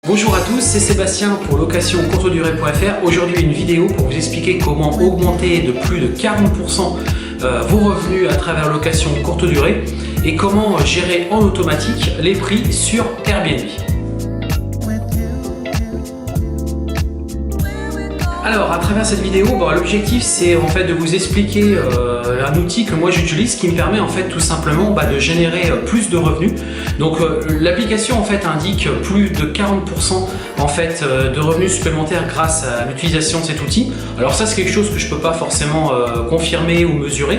Bonjour à tous, c'est Sébastien pour location-courte-durée.fr. Aujourd'hui une vidéo pour vous expliquer comment augmenter de plus de 40% vos revenus à travers location courte durée et comment gérer en automatique les prix sur Airbnb. Alors à travers cette vidéo, l'objectif c'est en fait de vous expliquer un outil que moi j'utilise qui me permet en fait tout simplement de générer plus de revenus. Donc l'application en fait indique plus de 40% en fait de revenus supplémentaires grâce à l'utilisation de cet outil. Alors ça c'est quelque chose que je peux pas forcément confirmer ou mesurer,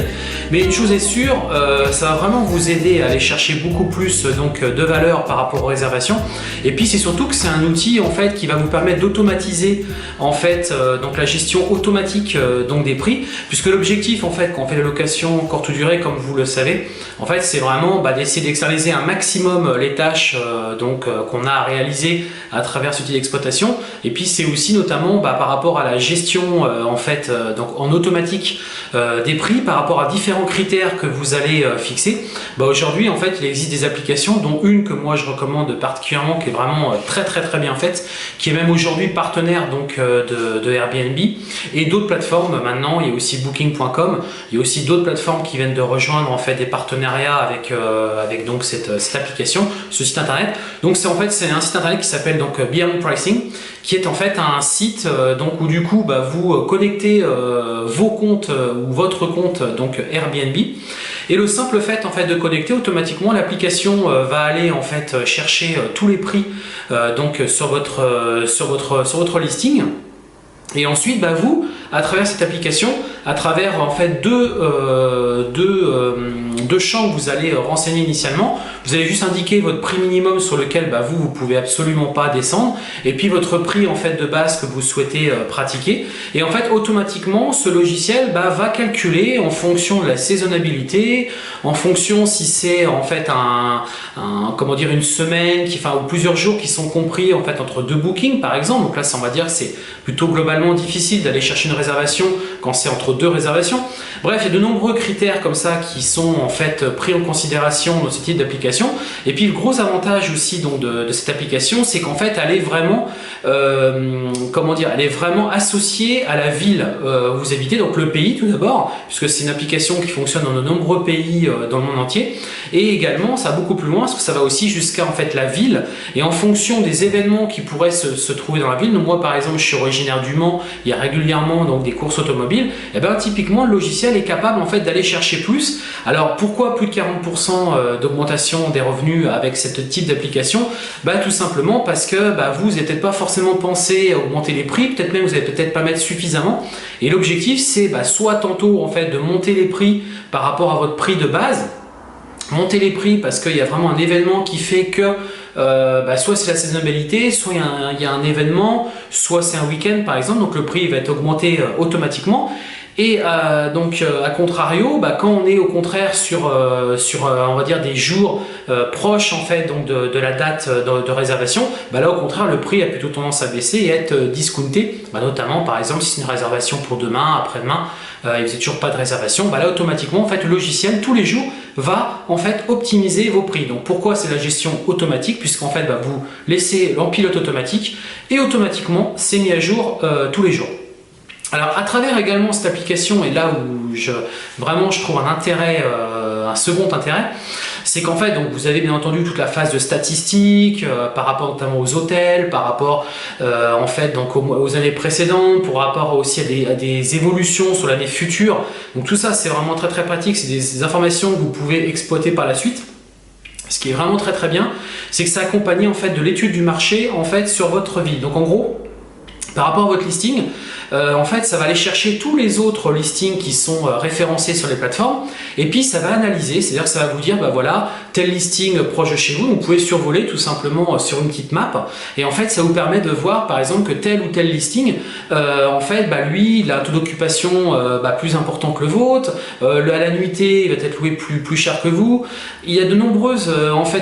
mais une chose est sûre, ça va vraiment vous aider à aller chercher beaucoup plus de valeur par rapport aux réservations. Et puis c'est surtout que c'est un outil en fait qui va vous permettre d'automatiser en fait donc la gestion automatique des prix, puisque l'objectif en fait quand on fait la location courte durée, comme vous le savez, en fait c'est vraiment d'essayer d'externaliser un maximum les tâches qu'on a à réaliser à travers ce type d'exploitation. Et puis c'est aussi notamment par rapport à la gestion en automatique des prix par rapport à différents critères que vous allez fixer. Aujourd'hui en fait il existe des applications dont une que moi je recommande particulièrement, qui est vraiment très bien faite, qui est même aujourd'hui partenaire de Airbnb et d'autres plateformes. Maintenant il y a aussi Booking.com, il y a aussi d'autres plateformes qui viennent de rejoindre en fait des partenariats avec cette application, ce site internet. Donc c'est un site internet qui s'appelle Beyond Pricing, qui est en fait un site où du coup vous connectez vos comptes ou votre compte Airbnb, et le simple fait en fait de connecter, automatiquement l'application va aller en fait chercher tous les prix sur votre listing. Et ensuite, vous, à travers cette application, à travers en fait deux champs que vous allez renseigner initialement, vous allez juste indiquer votre prix minimum sur lequel vous pouvez absolument pas descendre, et puis votre prix en fait de base que vous souhaitez pratiquer. Et en fait, automatiquement, ce logiciel va calculer en fonction de la saisonnabilité, en fonction si c'est en fait une semaine ou plusieurs jours qui sont compris en fait entre deux bookings par exemple. Donc là, on va dire que c'est plutôt globalement difficile d'aller chercher une réservation quand c'est entre deux réservations. Bref, il y a de nombreux critères comme ça qui sont en fait pris en considération dans ce type d'application. Et puis le gros avantage aussi de cette application, c'est qu'en fait elle est vraiment elle est vraiment associée à la ville où vous habitez, donc le pays tout d'abord, puisque c'est une application qui fonctionne dans de nombreux pays dans le monde entier. Et également ça va beaucoup plus loin, parce que ça va aussi jusqu'à en fait la ville, et en fonction des événements qui pourraient se trouver dans la ville. Donc moi par exemple je suis originaire du Mans, il y a régulièrement des courses automobiles, et typiquement le logiciel est capable en fait d'aller chercher plus. Alors pourquoi plus de 40% d'augmentation des revenus avec ce type d'application? Tout simplement parce que vous n'avez peut-être pas forcément pensé à augmenter les prix, peut-être même vous n'allez peut-être pas mettre suffisamment, et l'objectif c'est soit tantôt en fait de monter les prix par rapport à votre prix de base, monter les prix parce qu'il y a vraiment un événement qui fait que soit c'est la saisonnalité, soit il y a un événement, soit c'est un week-end par exemple, donc le prix va être augmenté automatiquement. Et à contrario, quand on est au contraire sur on va dire des jours proches en fait de la date de réservation, là au contraire le prix a plutôt tendance à baisser et être discounté, notamment par exemple si c'est une réservation pour demain, après-demain, et vous n'avez toujours pas de réservation, là automatiquement en fait le logiciel tous les jours va en fait optimiser vos prix. Donc pourquoi c'est la gestion automatique? Puisqu'en fait vous laissez en pilote automatique et automatiquement c'est mis à jour tous les jours. Alors à travers également cette application, et là où je trouve un second intérêt, c'est qu'en fait vous avez bien entendu toute la phase de statistiques par rapport notamment aux hôtels, par rapport aux années précédentes, par rapport aussi à des évolutions sur l'année future. Donc tout ça c'est vraiment très pratique, c'est des informations que vous pouvez exploiter par la suite. Ce qui est vraiment très bien, c'est que ça accompagne en fait de l'étude du marché en fait sur votre ville. Donc en gros, par rapport à votre listing, en fait ça va aller chercher tous les autres listings qui sont référencés sur les plateformes, et puis ça va analyser, c'est-à-dire que ça va vous dire voilà, tel listing proche de chez vous, vous pouvez survoler tout simplement sur une petite map, et en fait ça vous permet de voir par exemple que tel ou tel listing lui il a un taux d'occupation plus important que le vôtre, à la nuitée il va être loué plus cher que vous. Il y a de nombreuses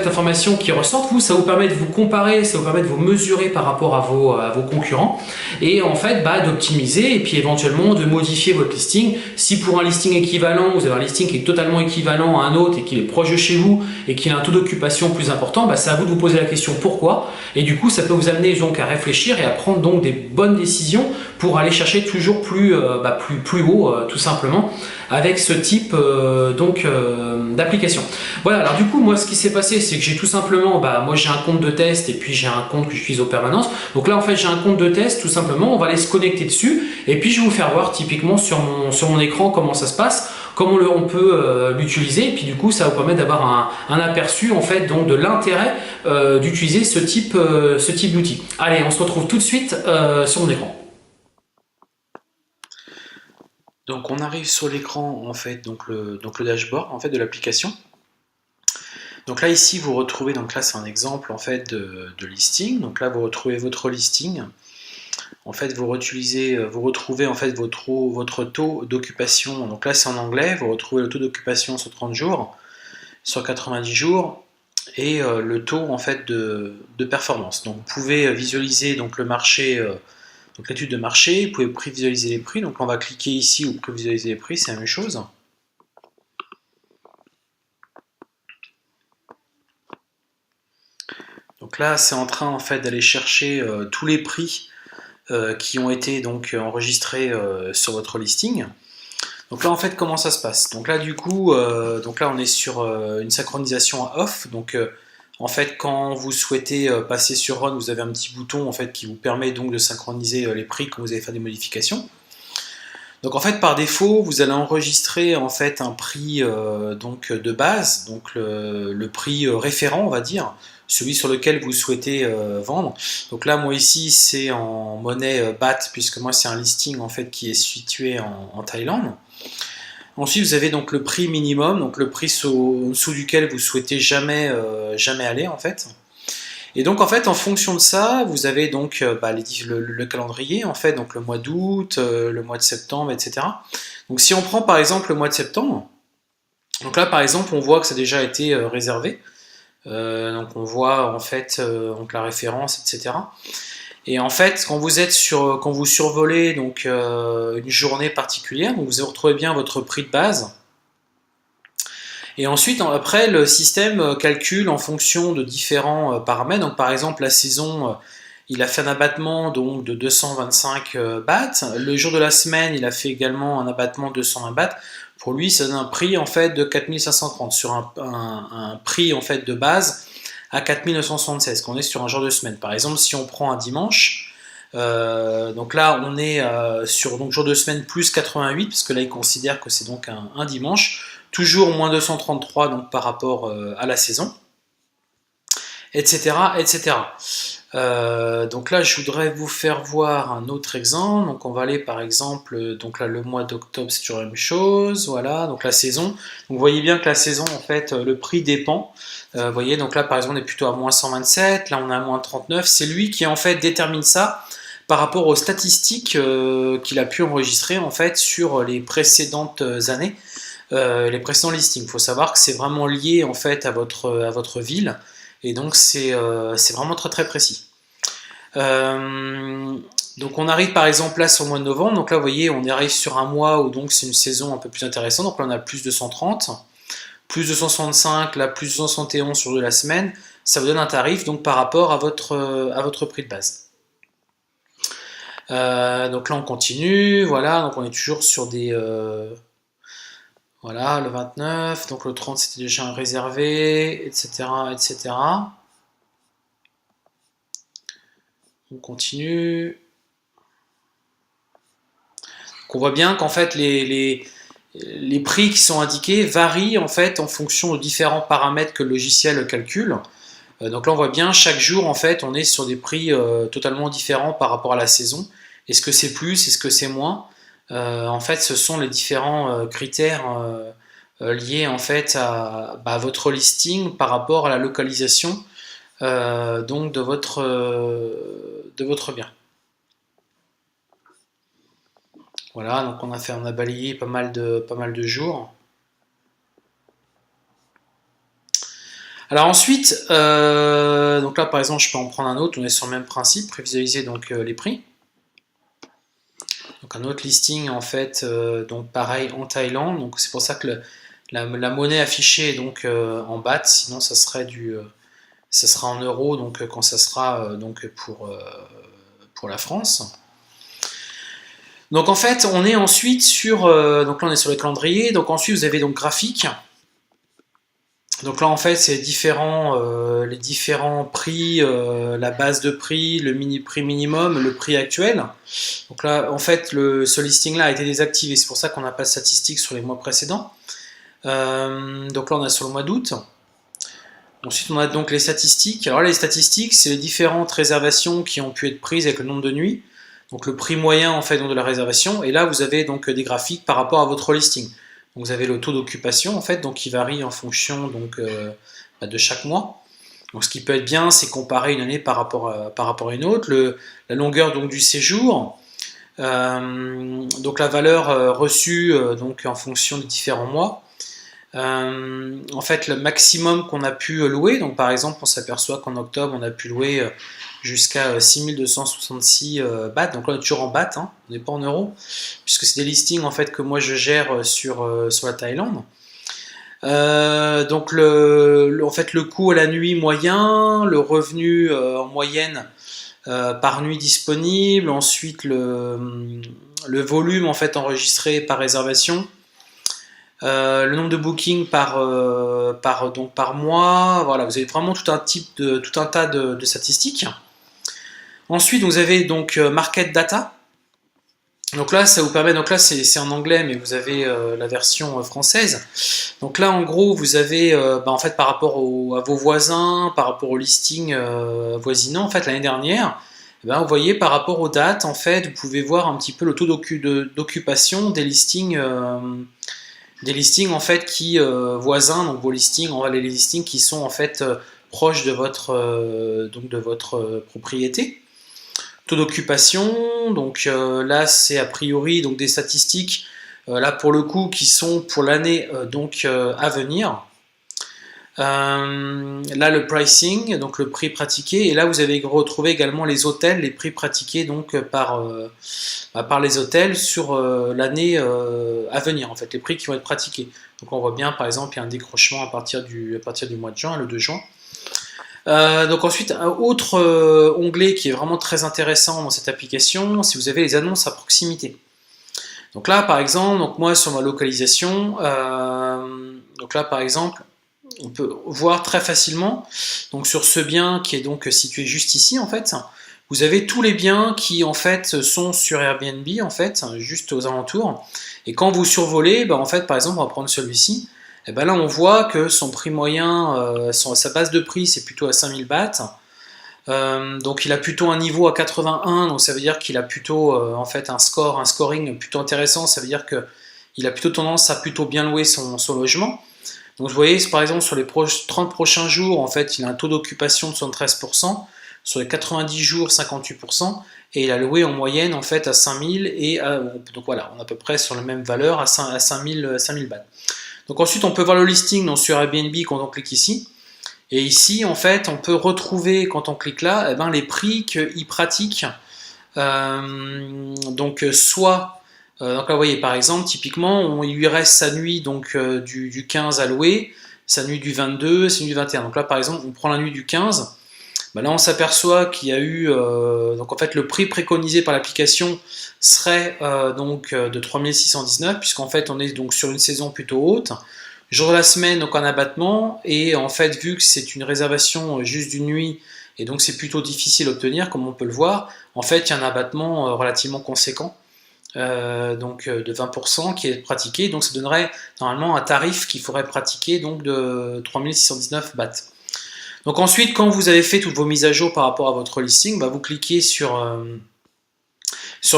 informations qui ressortent. Ça vous permet de vous comparer, ça vous permet de vous mesurer par rapport à vos concurrents, et en fait d'optimiser et puis éventuellement de modifier votre listing. Si pour un listing équivalent vous avez un listing qui est totalement équivalent à un autre et qu'il est proche de chez vous et qu'il a un taux d'occupation plus important, bah, c'est à vous de vous poser la question pourquoi. Et du coup, ça peut vous amener donc à réfléchir et à prendre donc des bonnes décisions pour aller chercher toujours plus haut, tout simplement, avec ce type d'application. Voilà, alors du coup, moi, ce qui s'est passé, c'est que j'ai tout simplement, moi j'ai un compte de test et puis j'ai un compte que j'utilise en permanence. Donc là, en fait, j'ai un compte de test, tout simplement, on va aller se connecter dessus et puis je vais vous faire voir typiquement sur mon écran comment ça se passe, comment on peut l'utiliser, et puis du coup, ça va vous permettre d'avoir un aperçu, en fait, donc de l'intérêt d'utiliser ce type d'outil. Allez, on se retrouve tout de suite sur mon écran. Donc on arrive sur l'écran en fait, donc le dashboard en fait de l'application. Donc là ici vous retrouvez, donc là c'est un exemple en fait de listing. Donc là vous retrouvez votre listing. En fait vous retrouvez en fait votre taux d'occupation. Donc là c'est en anglais. Vous retrouvez le taux d'occupation sur 30 jours, sur 90 jours et le taux en fait de performance. Donc vous pouvez visualiser donc le marché. Donc l'étude de marché, vous pouvez prévisualiser les prix. Donc on va cliquer ici où prévisualiser les prix, c'est la même chose. Donc là, c'est en train en fait d'aller chercher tous les prix qui ont été donc enregistrés sur votre listing. Donc là, en fait, comment ça se passe? Donc là, du coup, donc là, on est sur une synchronisation à off. Donc en fait, quand vous souhaitez passer sur Run, vous avez un petit bouton en fait qui vous permet donc de synchroniser les prix quand vous allez faire des modifications. Donc en fait, par défaut, vous allez enregistrer en fait un prix donc de base, donc le prix référent, on va dire, celui sur lequel vous souhaitez vendre. Donc là, moi ici, c'est en monnaie BAT, puisque moi c'est un listing en fait qui est situé en Thaïlande. Ensuite, vous avez donc le prix minimum, donc le prix en dessous duquel vous souhaitez jamais aller en fait. Et donc en fait, en fonction de ça, vous avez donc le calendrier en fait, donc le mois d'août, le mois de septembre, etc. Donc si on prend par exemple le mois de septembre, donc là par exemple, on voit que ça a déjà été réservé. Donc on voit en fait donc la référence, etc. Et en fait, quand vous survolez donc une journée particulière, donc vous retrouvez bien votre prix de base. Et ensuite, après, le système calcule en fonction de différents paramètres. Donc, par exemple, la saison, il a fait un abattement donc, de 225 bahts. Le jour de la semaine, il a fait également un abattement de 220 bahts. Pour lui, ça donne un prix en fait de 4530 sur un prix en fait de base à 4976, qu'on est sur un jour de semaine. Par exemple, si on prend un dimanche, donc là, on est sur donc jour de semaine plus 88, parce que là, il considère que c'est donc un dimanche. Toujours moins 233 donc, par rapport à la saison, etc. etc. Donc là, je voudrais vous faire voir un autre exemple. Donc on va aller par exemple, donc là le mois d'octobre c'est toujours la même chose, voilà, donc la saison. Donc vous voyez bien que la saison, en fait, le prix dépend. Vous voyez, donc là par exemple on est plutôt à moins 127, là on est à moins 39. C'est lui qui en fait détermine ça par rapport aux statistiques qu'il a pu enregistrer en fait sur les précédentes années. Les précédents listings. Il faut savoir que c'est vraiment lié en fait à votre ville et donc c'est vraiment très très précis. Donc on arrive par exemple là sur le mois de novembre, donc là vous voyez on arrive sur un mois où donc c'est une saison un peu plus intéressante, donc là on a plus de 130, plus de 165, là plus de 171 sur de la semaine, ça vous donne un tarif donc par rapport à votre prix de base. Donc là on continue, voilà, donc on est toujours sur des voilà, le 29, donc le 30 c'était déjà un réservé, etc. etc. On continue. Donc on voit bien qu'en fait les prix qui sont indiqués varient en fait en fonction de différents paramètres que le logiciel calcule. Donc là on voit bien chaque jour en fait on est sur des prix totalement différents par rapport à la saison. Est-ce que c'est plus, est-ce que c'est moins? En fait ce sont les différents critères liés en fait à votre listing par rapport à la localisation donc de votre bien. Voilà, donc on a balayé pas mal de jours. Alors ensuite, donc là par exemple je peux en prendre un autre, on est sur le même principe, prévisualiser donc les prix. Donc un autre listing en fait, donc pareil en Thaïlande, donc c'est pour ça que la monnaie affichée est donc en baht, sinon ça sera en euros donc quand ça sera donc pour la France. Donc en fait, on est ensuite sur donc là on est sur le calendrier. Donc ensuite vous avez donc graphique. Donc là en fait c'est les différents prix, la base de prix, le prix minimum, le prix actuel. Donc là en fait ce listing là a été désactivé, c'est pour ça qu'on n'a pas de statistiques sur les mois précédents. Donc là on est sur le mois d'août. Ensuite on a donc les statistiques. Alors là les statistiques c'est les différentes réservations qui ont pu être prises avec le nombre de nuits. Donc le prix moyen en fait donc, de la réservation. Et là vous avez donc des graphiques par rapport à votre listing. Donc vous avez le taux d'occupation en fait, donc qui varie en fonction donc, de chaque mois. Donc ce qui peut être bien, c'est comparer une année par rapport à une autre. La longueur donc, du séjour, donc la valeur reçue donc, en fonction des différents mois. En fait, le maximum qu'on a pu louer, donc par exemple, on s'aperçoit qu'en octobre, on a pu louer jusqu'à 6266 bahts, donc là on est toujours en bahts, hein, on n'est pas en euros, puisque c'est des listings en fait que moi je gère sur la Thaïlande. Donc en fait le coût à la nuit moyen, le revenu en moyenne par nuit disponible, ensuite le volume en fait enregistré par réservation, le nombre de bookings par mois, voilà, vous avez vraiment tout un tas de statistiques. Ensuite, vous avez donc Market Data. Donc là, ça vous permet, donc là c'est en anglais, mais vous avez la version française. Donc là, en gros, vous avez, en fait, par rapport à vos voisins, par rapport au listing voisinant, en fait, l'année dernière, vous voyez, par rapport aux dates, en fait, vous pouvez voir un petit peu le taux d'occupation des listings en fait qui voisins, donc vos listings, les listings qui sont en fait proches de votre propriété. Taux d'occupation, donc là c'est a priori donc des statistiques là pour le coup qui sont pour l'année à venir. Là le pricing, donc le prix pratiqué, et là vous avez retrouvé également les hôtels, les prix pratiqués donc par les hôtels sur l'année à venir, en fait les prix qui vont être pratiqués. Donc on voit bien par exemple il y a un décrochement à partir du mois de juin, le 2 juin. Donc ensuite, un autre onglet qui est vraiment très intéressant dans cette application, si vous avez les annonces à proximité. Donc là, par exemple, donc moi sur ma localisation, donc là par exemple, on peut voir très facilement, donc sur ce bien qui est donc situé juste ici en fait, vous avez tous les biens qui en fait sont sur Airbnb en fait, juste aux alentours. Et quand vous survolez, en fait par exemple, on va prendre celui-ci. Et là on voit que son prix moyen, sa base de prix c'est plutôt à 5000 bahts, donc il a plutôt un niveau à 81, donc ça veut dire qu'il a plutôt en fait un scoring plutôt intéressant, ça veut dire qu'il a plutôt tendance à plutôt bien louer son logement. Donc vous voyez par exemple sur les 30 prochains jours en fait il a un taux d'occupation de 73%, sur les 90 jours 58%, et il a loué en moyenne en fait à 5000, et donc voilà, on est à peu près sur la même valeur à 5000 bahts. Donc ensuite on peut voir le listing donc, sur Airbnb quand on clique ici, et ici en fait on peut retrouver quand on clique là les prix qu'il pratique, donc soit donc là vous voyez par exemple typiquement il lui reste sa nuit donc du 15 à louer, sa nuit du 22, sa nuit du 21. Donc là par exemple on prend la nuit du 15, là on s'aperçoit qu'il y a eu donc en fait le prix préconisé par l'application serait de 3619, puisqu'en fait on est donc sur une saison plutôt haute, jour de la semaine donc en abattement, et en fait vu que c'est une réservation juste d'une nuit et donc c'est plutôt difficile à obtenir comme on peut le voir, en fait il y a un abattement relativement conséquent de 20% qui est pratiqué, donc ça donnerait normalement un tarif qu'il faudrait pratiquer donc de 3619 bahts. Donc ensuite, quand vous avez fait toutes vos mises à jour par rapport à votre listing, vous cliquez sur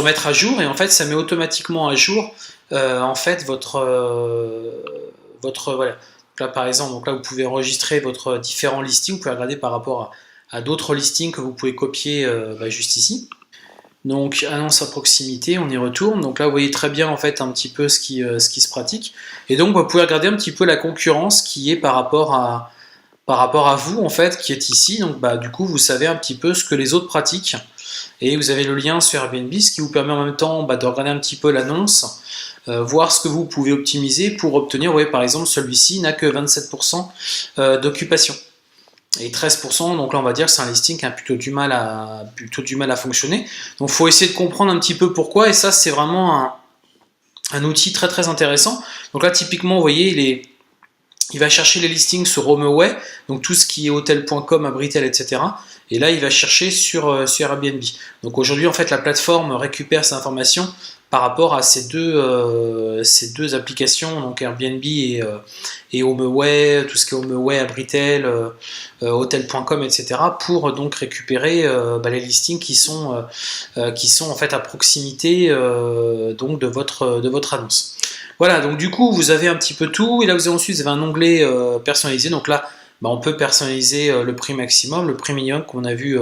mettre à jour, et en fait ça met automatiquement à jour en fait votre voilà. Donc là par exemple, donc là vous pouvez enregistrer votre différents listings, vous pouvez regarder par rapport à d'autres listings que vous pouvez copier juste ici. Donc annonce à proximité, on y retourne. Donc là vous voyez très bien en fait un petit peu ce qui se pratique, et donc vous pouvez regarder un petit peu la concurrence qui est par rapport à vous en fait qui est ici. Donc du coup vous savez un petit peu ce que les autres pratiquent. et vous avez le lien sur Airbnb, ce qui vous permet en même temps de regarder un petit peu l'annonce, voir ce que vous pouvez optimiser pour obtenir, par exemple celui-ci n'a que 27% d'occupation. Et 13%, donc là on va dire que c'est un listing qui a plutôt du mal à fonctionner. Donc il faut essayer de comprendre un petit peu pourquoi, et ça c'est vraiment un outil très très intéressant. Donc là typiquement vous voyez il va chercher les listings sur HomeAway, donc tout ce qui est hotel.com, Abritel, etc. Et là il va chercher sur Airbnb. Donc aujourd'hui en fait la plateforme récupère ces informations par rapport à ces deux applications, donc Airbnb et HomeAway, tout ce qui est HomeAway, Abritel, Hotel.com, etc. pour donc récupérer les listings qui sont en fait à proximité donc de votre annonce. Voilà, donc du coup vous avez un petit peu tout, et là ensuite vous avez un onglet personnalisé. Donc là on peut personnaliser le prix maximum, le prix minimum qu'on a vu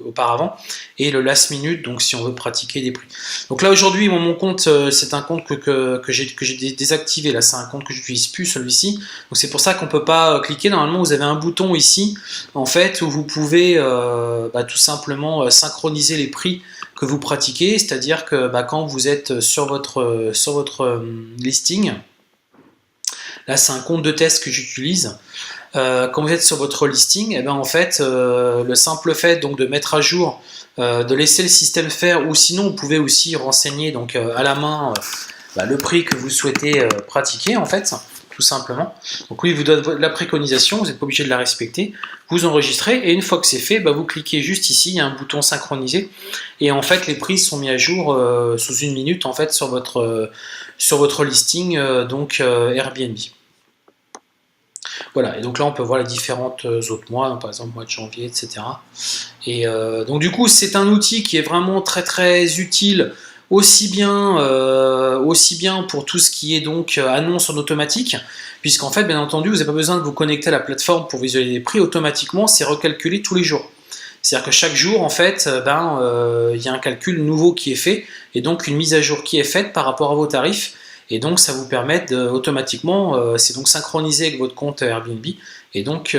auparavant, et le last minute, donc si on veut pratiquer des prix. Donc là aujourd'hui mon compte c'est un compte que j'ai désactivé, là c'est un compte que j'utilise plus, celui-ci. Donc c'est pour ça qu'on peut pas cliquer. Normalement vous avez un bouton ici en fait où vous pouvez tout simplement synchroniser les prix que vous pratiquez, c'est-à-dire que quand vous êtes sur votre listing, là c'est un compte de test que j'utilise. Quand vous êtes sur votre listing, en fait, le simple fait donc de mettre à jour, de laisser le système faire, ou sinon vous pouvez aussi renseigner donc à la main le prix que vous souhaitez pratiquer en fait, tout simplement. Donc oui, il vous donne la préconisation, vous n'êtes pas obligé de la respecter, vous enregistrez, et une fois que c'est fait, vous cliquez juste ici, il y a un bouton synchroniser, et en fait les prix sont mis à jour sous 1 minute en fait sur votre listing Airbnb. Voilà, et donc là on peut voir les différentes autres mois, donc par exemple mois de janvier, etc. Et donc du coup c'est un outil qui est vraiment très très utile, aussi bien pour tout ce qui est donc annonce en automatique, puisqu'en fait bien entendu vous n'avez pas besoin de vous connecter à la plateforme pour visualiser les prix. Automatiquement c'est recalculé tous les jours. C'est-à-dire que chaque jour, en fait, y a un calcul nouveau qui est fait, et donc une mise à jour qui est faite par rapport à vos tarifs. Et donc ça vous permet automatiquement, c'est donc synchronisé avec votre compte Airbnb, et donc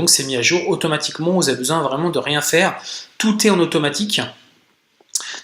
c'est mis à jour automatiquement, vous avez besoin vraiment de rien faire, tout est en automatique.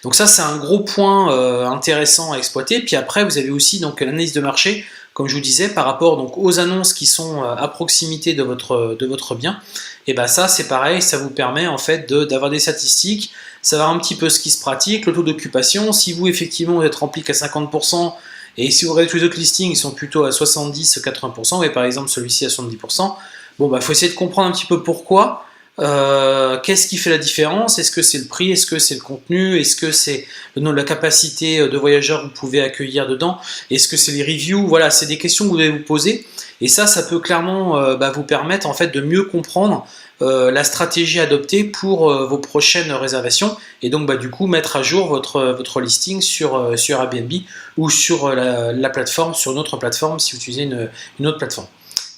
Donc ça c'est un gros point intéressant à exploiter. Puis après vous avez aussi donc l'analyse de marché, comme je vous disais, par rapport donc aux annonces qui sont à proximité de votre bien. Et ça c'est pareil, ça vous permet en fait d'avoir des statistiques, savoir un petit peu ce qui se pratique, le taux d'occupation. Si vous effectivement vous êtes rempli qu'à 50%, et si vous regardez tous les autres listings, ils sont plutôt à 70-80%, et par exemple celui-ci à 70%, il faut essayer de comprendre un petit peu pourquoi, qu'est-ce qui fait la différence, est-ce que c'est le prix, est-ce que c'est le contenu, est-ce que c'est la capacité de voyageurs que vous pouvez accueillir dedans, est-ce que c'est les reviews, voilà, c'est des questions que vous devez vous poser, et ça peut clairement vous permettre en fait de mieux comprendre la stratégie adoptée pour vos prochaines réservations, et donc du coup mettre à jour votre listing sur Airbnb ou sur la plateforme, sur une autre plateforme si vous utilisez une autre plateforme.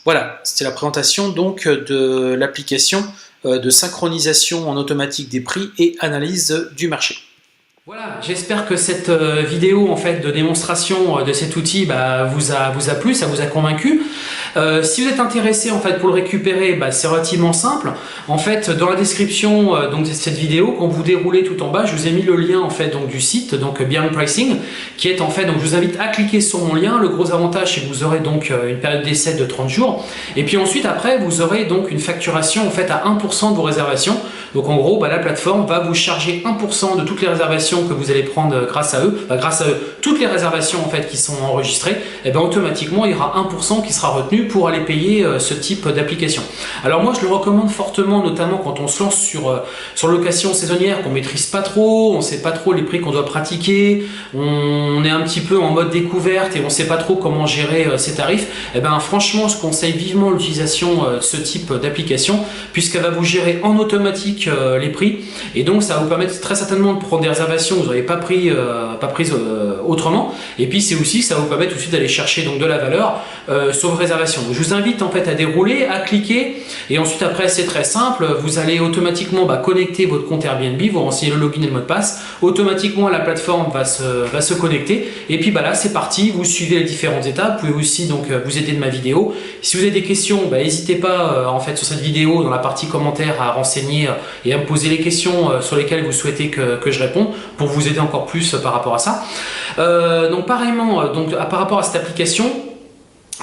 Voilà, c'était la présentation donc de l'application de synchronisation en automatique des prix et analyse du marché. Voilà, j'espère que cette vidéo en fait de démonstration de cet outil vous a plu, ça vous a convaincu. Si vous êtes intéressé en fait pour le récupérer, c'est relativement simple. En fait, dans la description donc de cette vidéo, quand vous déroulez tout en bas, je vous ai mis le lien en fait donc du site donc Beyond Pricing, qui est en fait, donc je vous invite à cliquer sur mon lien. Le gros avantage c'est que vous aurez donc une période d'essai de 30 jours, et puis ensuite après vous aurez donc une facturation en fait à 1% de vos réservations. Donc en gros, la plateforme va vous charger 1% de toutes les réservations que vous allez prendre grâce à eux. Toutes les réservations en fait qui sont enregistrées, automatiquement il y aura 1% qui sera retenu pour aller payer ce type d'application. Alors moi je le recommande fortement, notamment quand on se lance sur location saisonnière, qu'on maîtrise pas trop, on sait pas trop les prix qu'on doit pratiquer, on est un petit peu en mode découverte et on sait pas trop comment gérer ses tarifs. Franchement je conseille vivement l'utilisation de ce type d'application, puisqu'elle va vous gérer en automatique les prix, et donc ça va vous permettre très certainement de prendre des réservations que vous n'avez pas prises autrement, et puis c'est aussi, ça va vous permettre aussi d'aller chercher donc de la valeur sur vos réservations. Donc, je vous invite en fait à dérouler, à cliquer, et ensuite après c'est très simple, vous allez automatiquement connecter votre compte Airbnb, vous renseignez le login et le mot de passe, automatiquement la plateforme va se connecter, et puis là c'est parti, vous suivez les différentes étapes. Vous pouvez aussi donc vous aider de ma vidéo. Si vous avez des questions, n'hésitez pas en fait sur cette vidéo dans la partie commentaires à renseigner et à me poser les questions sur lesquelles vous souhaitez que je réponde pour vous aider encore plus par rapport à ça. Donc pareillement, par rapport à cette application,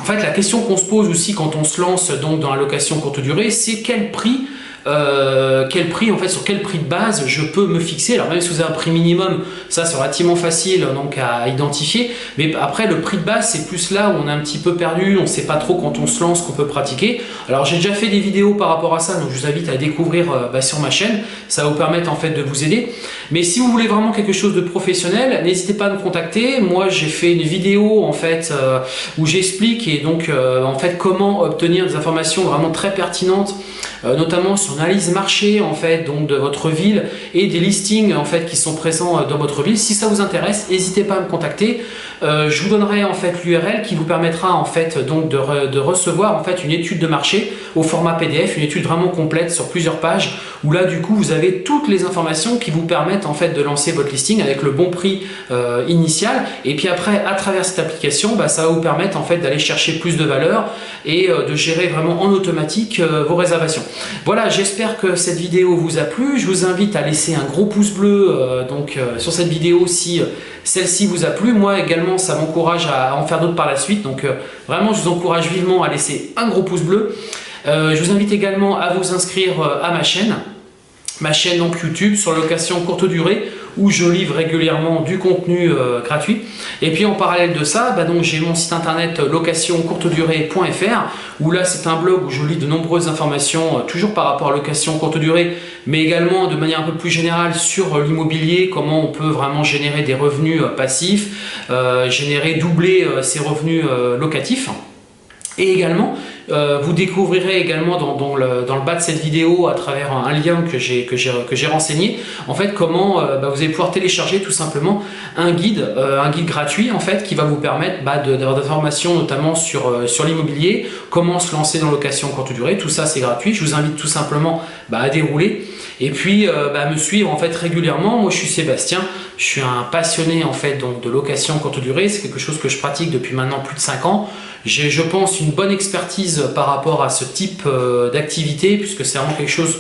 en fait la question qu'on se pose aussi quand on se lance donc dans la location courte durée, c'est quel prix en fait, sur quel prix de base je peux me fixer. Alors même si vous avez un prix minimum, ça c'est relativement facile donc à identifier, mais après le prix de base c'est plus là où on est un petit peu perdu, on ne sait pas trop quand on se lance qu'on peut pratiquer. Alors j'ai déjà fait des vidéos par rapport à ça, donc je vous invite à découvrir sur ma chaîne, ça va vous permettre en fait de vous aider. Mais si vous voulez vraiment quelque chose de professionnel, n'hésitez pas à me contacter. Moi j'ai fait une vidéo en fait où j'explique et donc en fait comment obtenir des informations vraiment très pertinentes, notamment sur l'analyse marché en fait donc de votre ville et des listings en fait qui sont présents dans votre ville. Si ça vous intéresse, n'hésitez pas à me contacter. Je vous donnerai en fait l'URL qui vous permettra en fait donc de recevoir en fait une étude de marché au format PDF, une étude vraiment complète sur plusieurs pages où là du coup vous avez toutes les informations qui vous permettent en fait de lancer votre listing avec le bon prix initial, et puis après à travers cette application ça va vous permettre en fait d'aller chercher plus de valeur et de gérer vraiment en automatique vos réservations. Voilà, j'espère que cette vidéo vous a plu. Je vous invite à laisser un gros pouce bleu sur cette vidéo si celle-ci vous a plu. Moi également, ça m'encourage à en faire d'autres par la suite. Donc vraiment, je vous encourage vivement à laisser un gros pouce bleu. Je vous invite également à vous inscrire à ma chaîne donc YouTube sur location courte durée, où je livre régulièrement du contenu gratuit. Et puis en parallèle de ça, donc j'ai mon site internet locationcourtedurée.fr, où là c'est un blog où je lis de nombreuses informations toujours par rapport à location courte durée, mais également de manière un peu plus générale sur l'immobilier, comment on peut vraiment générer des revenus passifs, doubler ses revenus locatifs. Et également, vous découvrirez également dans le bas de cette vidéo, à travers un lien que j'ai renseigné, en fait comment vous allez pouvoir télécharger tout simplement un guide gratuit en fait qui va vous permettre d'avoir des informations notamment sur l'immobilier, comment se lancer dans la location courte durée. Tout ça c'est gratuit. Je vous invite tout simplement à dérouler et puis me suivre en fait régulièrement. Moi je suis Sébastien, je suis un passionné en fait donc de location courte durée. C'est quelque chose que je pratique depuis maintenant plus de 5 ans. J'ai, je pense, une bonne expertise par rapport à ce type d'activité, puisque c'est vraiment quelque chose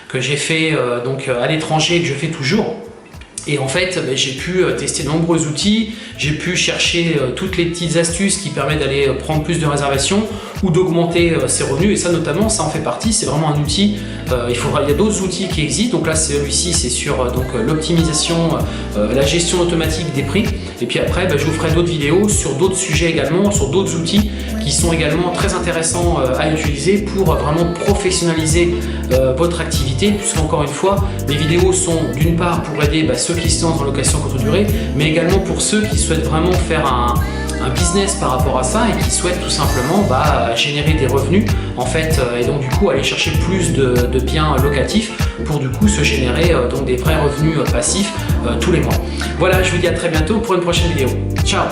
que j'ai fait à l'étranger et que je fais toujours. Et en fait, j'ai pu tester de nombreux outils, j'ai pu chercher toutes les petites astuces qui permettent d'aller prendre plus de réservations ou d'augmenter ses revenus. Et ça notamment, ça en fait partie, c'est vraiment un outil. Il y a d'autres outils qui existent. Donc là, celui-ci, c'est sur l'optimisation, la gestion automatique des prix. Et puis après, je vous ferai d'autres vidéos sur d'autres sujets également, sur d'autres outils qui sont également très intéressants à utiliser pour vraiment professionnaliser votre activité. Puisqu'encore une fois, les vidéos sont d'une part pour aider ceux qui se lancent en location courte durée, mais également pour ceux qui souhaitent vraiment faire un business par rapport à ça et qui souhaitent tout simplement générer des revenus en fait et donc du coup aller chercher plus de biens locatifs pour du coup se générer donc des vrais revenus passifs tous les mois. Voilà, je vous dis à très bientôt pour une prochaine vidéo. Ciao!